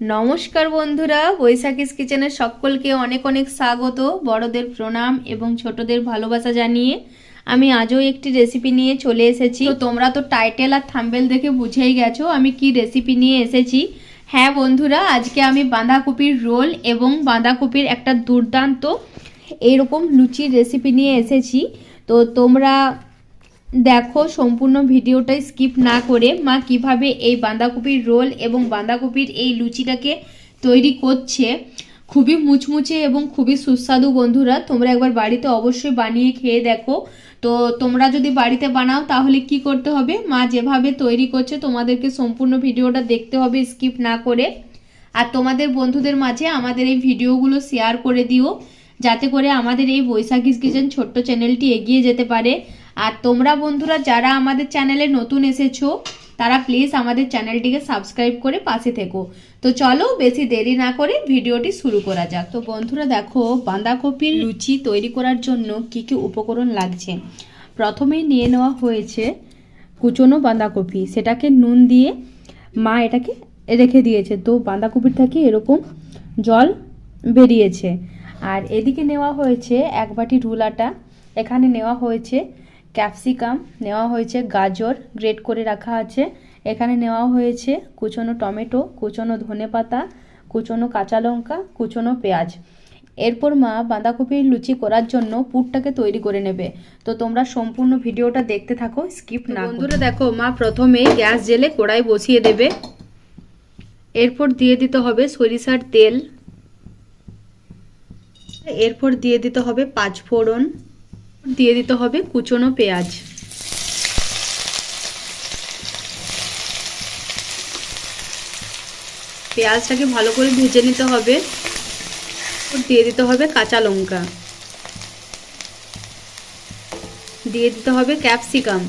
নমস্কার বন্ধুরা, বৈশাখীস কিচেনের সকলকে অনেক অনেক স্বাগত। বড়দের প্রণাম এবং ছোটদের ভালোবাসা জানিয়ে আমি আজও একটি রেসিপি নিয়ে চলে এসেছি। তো তোমরা তো টাইটেল আর থাম্বনেল দেখে বুঝেই গেছো আমি কি রেসিপি নিয়ে এসেছি। হ্যাঁ বন্ধুরা, আজকে আমি বাঁধাকপির রোল এবং বাঁধাকপির একটা দুর্দান্ত এইরকম লুচির রেসিপি নিয়ে এসেছি। তো তোমরা দেখো সম্পূর্ণ ভিডিওটাই স্কিপ না করে মা কিভাবে এই বাঁধাকপির রোল এবং বাঁধাকপির এই লুচিটাকে তৈরি করছে। খুবই মুচমুচে এবং খুবই সুস্বাদু বন্ধুরা, তোমরা একবার বাড়িতে অবশ্যই বানিয়ে খেয়ে দেখো। তো তোমরা যদি বাড়িতে বানাও তাহলে কি করতে হবে, মা যেভাবে তৈরি করছে তোমাদেরকে সম্পূর্ণ ভিডিওটা দেখতে হবে স্কিপ না করে। আর তোমাদের বন্ধুদের মাঝে আমাদের এই ভিডিওগুলো শেয়ার করে দিও, যাতে করে আমাদের এই বৈশাখীস কিচেন ছোট্ট চ্যানেলটি এগিয়ে যেতে পারে। আর তোমরা বন্ধুরা যারা আমাদের চ্যানেলে নতুন এসেছো তারা প্লিজ আমাদের চ্যানেলটিকে সাবস্ক্রাইব করে পাশে থেকো। তো চলো বেশি দেরি না করে ভিডিওটি শুরু করা যাক। তো বন্ধুরা দেখো বাঁধাকপির লুচি তৈরি করার জন্য কি কি উপকরণ লাগছে। প্রথমেই নিয়ে নেওয়া হয়েছে কুচনো বাঁধাকপি, সেটাকে নুন দিয়ে মা এটাকে রেখে দিয়েছে। তো বাঁধাকপির থেকে এরকম জল বেরিয়েছে। আর এদিকে নেওয়া হয়েছে এক বাটি রুল আটা, এখানে নেওয়া হয়েছে ক্যাপসিকাম, নেওয়া হয়েছে গাজর গ্রেট করে রাখা আছে, এখানে নেওয়া হয়েছে কুচনো টমেটো, কুচনো ধনেপাতা, কুচনো কাঁচা লঙ্কা, কুচনো পেঁয়াজ। এরপর মা বাঁধাকপির লুচি করার জন্য পুরটাকে তৈরি করে নেবে। তো তোমরা সম্পূর্ণ ভিডিওটা দেখতে থাকো স্কিপ না। বন্ধুরা দেখো মা প্রথমে গ্যাস জেলে কড়াই বসিয়ে দেবে। এরপর দিয়ে দিতে হবে সরিষার তেল, এরপর দিয়ে দিতে হবে পাঁচফোড়ন, দিয়ে দিতে হবে কুচনো পেঁয়াজ। পেঁয়াজটাকে ভালো করে ভেজে নিতে হবে। দিয়ে দিতে হবে কাঁচা লঙ্কা, দিয়ে দিতে হবে ক্যাপসিকাম।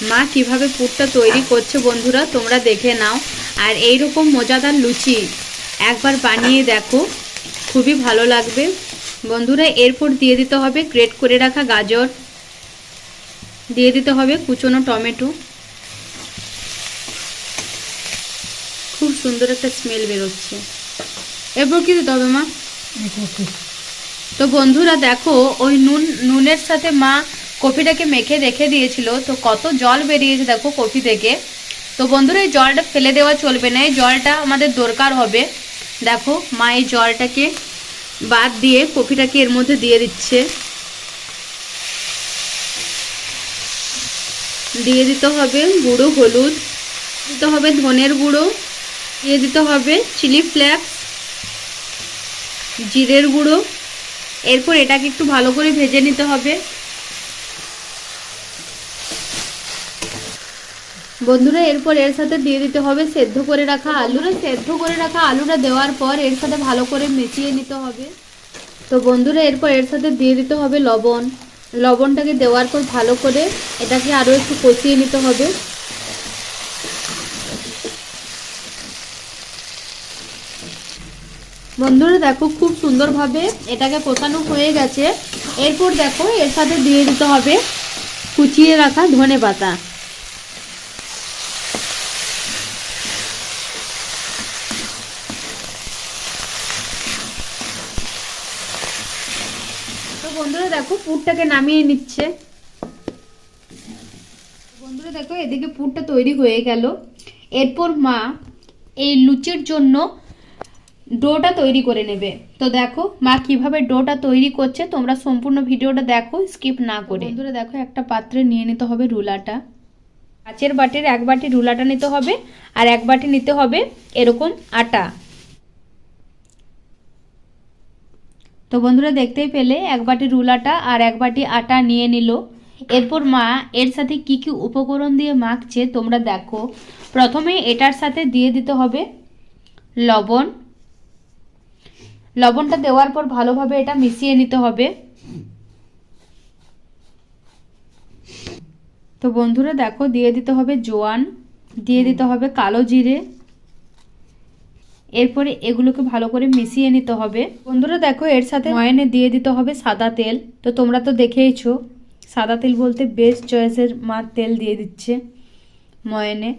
মা কিভাবে পুরটা তৈরি করছে বন্ধুরা তোমরা দেখে নাও। আর এই রকম মজাদার লুচি একবার বানিয়ে দেখো, খুবই ভালো লাগবে বন্ধুরা। এরপর দিয়ে দিতে হবে গ্রেট করে রাখা গাজর, দিয়ে দিতে হবে কুচনো টমেটো। খুব সুন্দর একটা স্মেল বেরোচ্ছে। এরপর কি দিতে হবে মা? তো বন্ধুরা দেখো ওই নুনের সাথে মা কপিটাকে মেখে রেখে দিয়েছিল, তো কত জল বেরিয়েছে দেখো কপি থেকে। তো বন্ধুরা এই জলটা ফেলে দেওয়া চলবে না, এই জলটা আমাদের দরকার হবে। দেখো মা এই জলটাকে বাদ দিয়ে কপিটাকে এর মধ্যে দিয়ে দিচ্ছে। দিয়ে দিতে হবে গুঁড়ো হলুদ, দিতে হবে ধনের গুঁড়ো, দিয়ে দিতে হবে চিলি ফ্লেক্স, জিরের গুঁড়ো। এরপর এটাকে একটু ভালো করে ভেজে নিতে হবে। বন্ধুরা এরপর এর সাথে দিয়ে দিতে হবে সেদ্ধ করে রাখা আলুরা। সেদ্ধ করে রাখা আলুটা দেওয়ার পর এর সাথে ভালো করে মিশিয়ে নিতে হবে। তো বন্ধুরা এরপর এর সাথে দিয়ে দিতে হবে লবণ। লবণটাকে দেওয়ার পর ভালো করে এটাকে আরও একটু কষিয়ে নিতে হবে। বন্ধুরা দেখো খুব সুন্দরভাবে এটাকে কষানো হয়ে গেছে। এরপর দেখো এর সাথে দিয়ে দিতে হবে কুচিয়ে রাখা ধনেপাতা। তো বন্ধুরা দেখো পুরটাকে নামিয়ে নিচ্ছে। বন্ধুরা দেখো এদিকে পুরটা তৈরি হয়ে গেল। এরপর মা এই লুচির জন্য ডোটা তৈরি করে নেবে। তো দেখো মা কিভাবে ডোটা তৈরি করছে, তোমরা সম্পূর্ণ ভিডিওটা দেখো স্কিপ না করে। বন্ধুরা দেখো একটা পাত্রে নিয়ে নিতে হবে রুলাটা, কাচের বাটির এক বাটি রুলাটা নিতে হবে, আর এক বাটি নিতে হবে এরকম আটা। তো বন্ধুরা দেখতেই পেলে এক বাটি রুলাটা আর এক বাটি আটা নিয়ে নিল। এরপর মা এর সাথে কি কি উপকরণ দিয়ে মাখছে তোমরা দেখো। প্রথমে এটার সাথে দিয়ে দিতে হবে লবণ। লবণটা দেওয়ার পর ভালোভাবে এটা মিশিয়ে নিতে হবে। তো বন্ধুরা দেখো দিয়ে দিতে হবে জোয়ান, দিয়ে দিতে হবে কালো জিরে। এরপরে এগুলোকে ভালো করে মিশিয়ে নিতে হবে। বন্ধুরা দেখো এর সাথে ময়ানে দিয়ে দিতে হবে সাদা তেল। তো তোমরা তো দেখেইছো সাদা তেল বলতে বেস্ট চয়েসের মা তেল দিয়ে দিচ্ছে। ময়নে।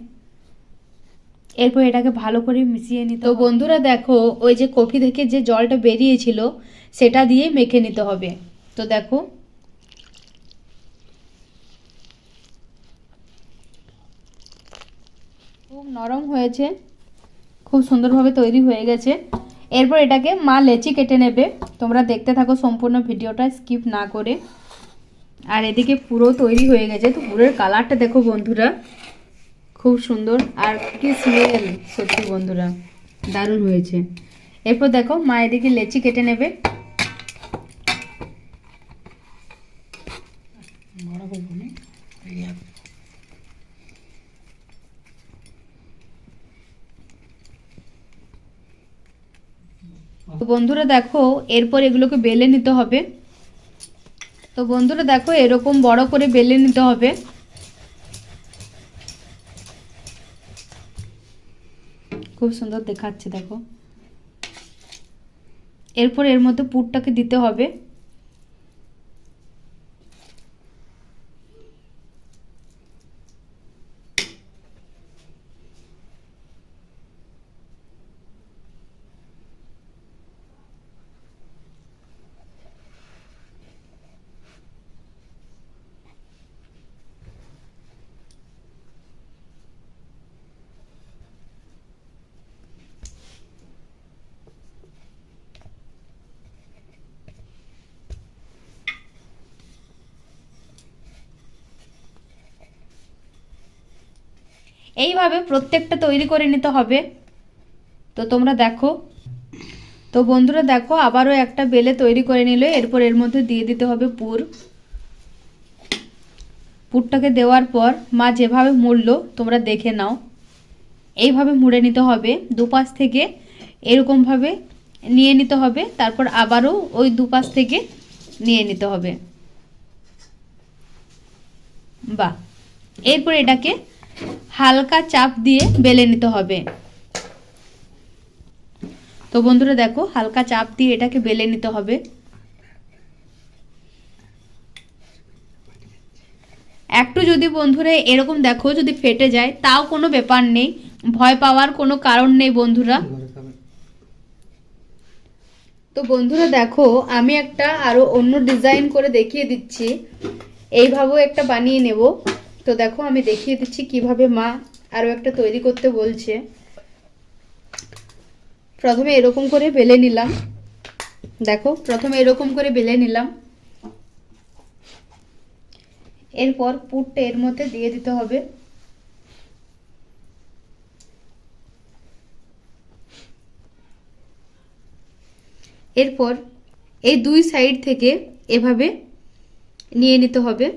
এরপর এটাকে ভালো করে মিশিয়ে নিতে। তো বন্ধুরা দেখো, ওই যে কফি থেকে যে জলটা বেরিয়েছিল সেটা দিয়ে মেখে নিতে হবে। তো দেখো খুব নরম হয়েছে, খুব সুন্দরভাবে তৈরি হয়ে গেছে। এরপর এটাকে মা লেচি কেটে নেবে। তোমরা দেখতে থাকো সম্পূর্ণ ভিডিওটা স্কিপ না করে। আর এদিকে পুরো তৈরি হয়ে গেছে। তো পুরোর কালারটা দেখো বন্ধুরা, খুব সুন্দর আর কি স্মেল, সত্যি বন্ধুরা দারুণ হয়েছে। এরপর দেখো মা এদিকে লেচি কেটে নেবে। তো বন্ধুরা দেখো এরপর এগুলোকে বেলে নিতে হবে। তো বন্ধুরা দেখো এরকম বড় করে বেলে নিতে হবে। খুব সুন্দর দেখাচ্ছে দেখো। এরপর এর মধ্যে পুরটাকে দিতে হবে। এইভাবে প্রত্যেকটা তৈরি করে নিতে হবে। তো তোমরা দেখো। তো বন্ধুরা দেখো আবারও একটা বেলে তৈরি করে নিলে। এরপর এর মধ্যে দিয়ে দিতে হবে পুর। পুরটাকে দেওয়ার পর মা যেভাবে মুড়লো তোমরা দেখে নাও। এইভাবে মুড়ে নিতে হবে, দুপাশ থেকে এরকমভাবে নিয়ে নিতে হবে। তারপর আবারও ওই দুপাশ থেকে নিয়ে নিতে হবে। বাহ। এরপর এটাকে হালকা চাপ দিয়ে বেলে নিতে হবে। তো বন্ধুরা দেখো হালকা চাপ দিয়ে এটাকে বেলে নিতে হবে। একটু যদি বন্ধুরা এরকম দেখো যদি ফেটে যায় তাও কোনো ব্যাপার নেই, ভয় পাওয়ার কোনো কারণ নেই বন্ধুরা। তো বন্ধুরা দেখো আমি একটা আরো অন্য ডিজাইন করে দেখিয়ে দিচ্ছি। এইভাবেও একটা বানিয়ে নেব। তো দেখো আমি দেখিয়ে দিচ্ছি কিভাবে মা আরো একটা তৈরি করতে বলছে। প্রথমে এরকম করে বেলে নিলাম। দেখো প্রথমে এরকম করে বেলে নিলাম। এরপর পুরটা এর মধ্যে দিয়ে দিতে হবে। এরপর এই দুই সাইড থেকে এভাবে নিয়ে নিতে হবে।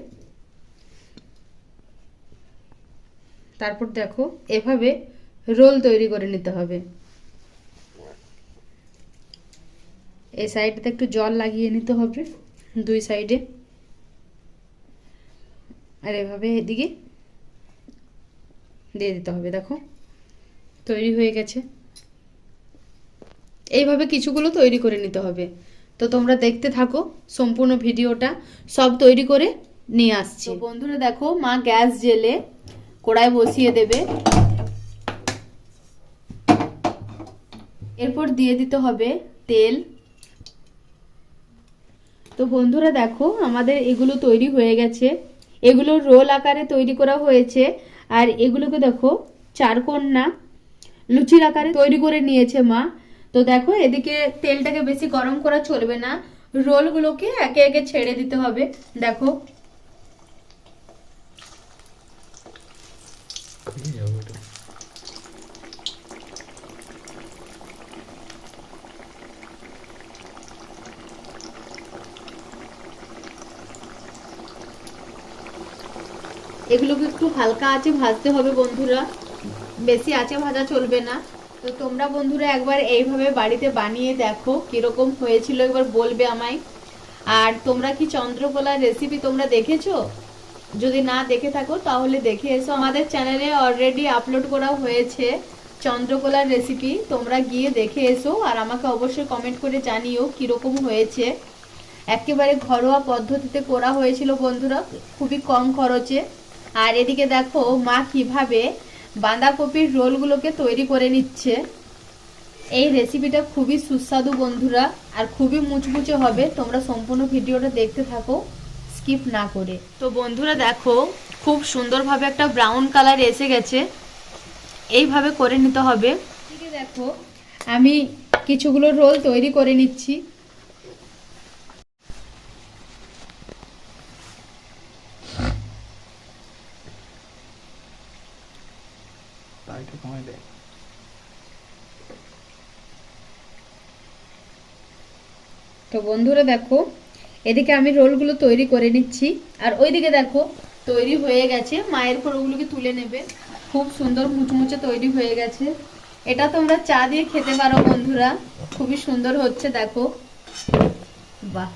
তারপর দেখো এভাবে রোল তৈরি করে নিতে হবে। এই সাইডটাতে একটু জল লাগিয়ে নিতে হবে দুই সাইডে। আর এভাবে এদিকে দিয়ে দিতে হবে। দেখো তৈরি হয়ে গেছে। এইভাবে কিছুগুলো তৈরি করে নিতে হবে। তো তোমরা দেখতে থাকো সম্পূর্ণ ভিডিওটা, সব তৈরি করে নিয়ে আসছি। বন্ধুরা দেখো মা গ্যাস জেলে কড়াই বসিয়ে দেবে। এরপর দিয়ে দিতে হবে তেল। তো বন্ধুরা দেখো আমাদের এগুলো তৈরি হয়ে গেছে। এগুলো রোল আকারে তৈরি করা হয়েছে। আর এগুলোকে দেখো চারকোনা লুচির আকারে তৈরি করে নিয়েছে মা। তো দেখো এদিকে তেলটাকে বেশি গরম করা চলবে না, রোলগুলোকে একে একে ছেড়ে দিতে হবে। দেখো এগুলোকে একটু হালকা আঁচে ভাজতে হবে বন্ধুরা, বেশি আঁচে ভাজা চলবে না। তো তোমরা বন্ধুরা একবার এইভাবে বাড়িতে বানিয়ে দেখো কিরকম হয়েছিল, একবার বলবে আমায়। আর তোমরা কি চন্দ্রকলার রেসিপি তোমরা দেখেছো? যদি না দেখে থাকো তাহলে দেখে এসো। আমাদের চ্যানেলে অলরেডি আপলোড করা হয়েছে চন্দ্রকলার রেসিপি, তোমরা গিয়ে দেখে এসো। আর আমাকে অবশ্যই কমেন্ট করে জানিও কিরকম হয়েছে। একেবারে ঘরোয়া পদ্ধতিতে করা হয়েছিল বন্ধুরা, খুবই কম খরচে। আর এদিকে দেখো মা কিভাবে বাঁধাকপির রোলগুলোকে তৈরি করে নিচ্ছে। এই রেসিপিটা খুবই সুস্বাদু বন্ধুরা, আর খুবই মুচমুচে হবে। তোমরা সম্পূর্ণ ভিডিওটা দেখতে থাকো স্কিপ না করে। তো বন্ধুরা দেখো খুব সুন্দরভাবে একটা ব্রাউন কালার এসে গেছে, এইভাবে করে নিতে হবে। এদিকে দেখো আমি কিছুগুলো রোল তৈরি করে নিচ্ছি। তো বন্ধুরা দেখো এদিকে আমি রোলগুলো তৈরি করে নিচ্ছি, আর ওইদিকে দেখো তৈরি হয়ে গেছে। মায়ের পর ওগুলোকে তুলে নেবে। খুব সুন্দর মুচমুচে তৈরি হয়ে গেছে। এটা তোমরা চা দিয়ে খেতে পারো বন্ধুরা, খুবই সুন্দর হচ্ছে দেখো। বাহ,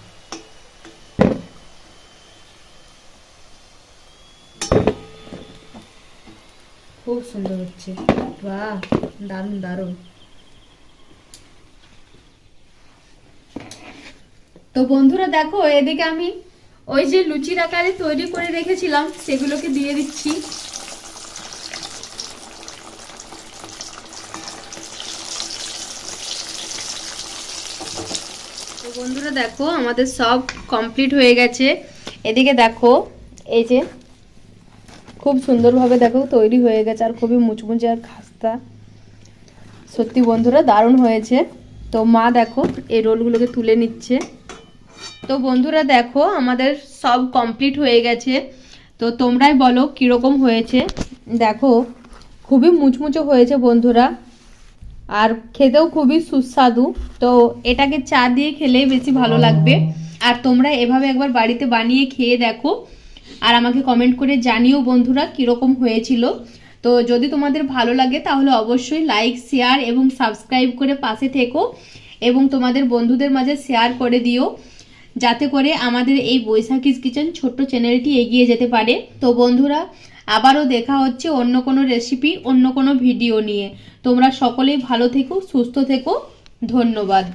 খুব সুন্দর হচ্ছে। বাহ, দারুণ দারুণ। তো বন্ধুরা দেখো এদিকে আমি ওই যে লুচির আকারে তৈরি করে রেখেছিলাম সেগুলোকে দিয়ে দিচ্ছি। তো বন্ধুরা দেখো আমাদের সব কমপ্লিট হয়ে গেছে। এদিকে দেখো এই যে খুব সুন্দরভাবে দেখো তৈরি হয়ে গেছে, আর খুবই মুচমুচে আর খাস্তা। সত্যি বন্ধুরা দারুণ হয়েছে। তো মা দেখো এই রোলগুলোকে তুলে নিচ্ছে। তো বন্ধুরা দেখো আমাদের সব কমপ্লিট হয়ে গেছে। তো তোমরাই বলো কীরকম হয়েছে। দেখো খুবই মুচমুচে হয়েছে বন্ধুরা, আর খেতেও খুবই সুস্বাদু। তো এটাকে চা দিয়ে খেলেই বেশি ভালো লাগবে। আর তোমরা এভাবে একবার বাড়িতে বানিয়ে খেয়ে দেখো, আর আমাকে কমেন্ট করে জানিও বন্ধুরা কীরকম হয়েছিল। তো যদি তোমাদের ভালো লাগে তাহলে অবশ্যই লাইক, শেয়ার এবং সাবস্ক্রাইব করে পাশে থেকো, এবং তোমাদের বন্ধুদের মাঝে শেয়ার করে দিও, যাতে করে আমাদের এই বৈশাখীস কিচেন ছোট্ট চ্যানেলটি এগিয়ে যেতে পারে। তো বন্ধুরা আবারও দেখা হচ্ছে অন্য কোনো রেসিপি, অন্য কোনো ভিডিও নিয়ে। তোমরা সকলেই ভালো থেকো, সুস্থ থেকো। ধন্যবাদ।